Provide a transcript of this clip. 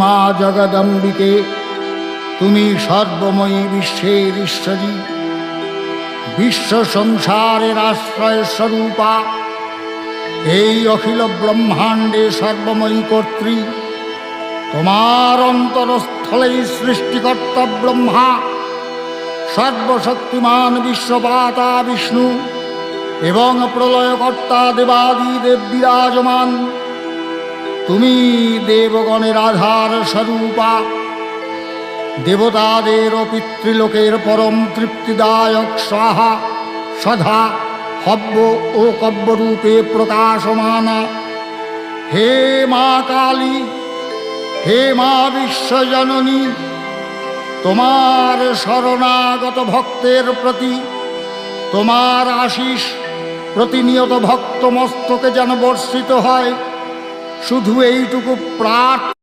মা জগদম্বিকে, তুমি সর্বময়ী বিশ্বের ঈশ্বরী, বিশ্ব সংসারের আশ্রয় স্বরূপা, এই অখিল ব্রহ্মাণ্ডে সর্বময়ী কর্ত্রী। তোমার অন্তরস্থলেই সৃষ্টিকর্তা ব্রহ্মা, সর্বশক্তিমান বিশ্বপাতা বিষ্ণু এবং প্রলয়কর্তা দেবাদিদেব বিরাজমান। তুমি দেবগণের আধার স্বরূপা, দেবতাদের ও পিতৃলোকের পরম তৃপ্তিদায়ক স্বাহা সধা হব্য ও কব্যরূপে প্রকাশমানা। হে মা কালী, হে মা বিশ্বজননী, তোমার শরণাগত ভক্তের প্রতি তোমার আশিস প্রতিনিয়ত ভক্ত মস্তকে যেন বর্ষিত হয়, শুধু এইটুকু প্রার্থনা।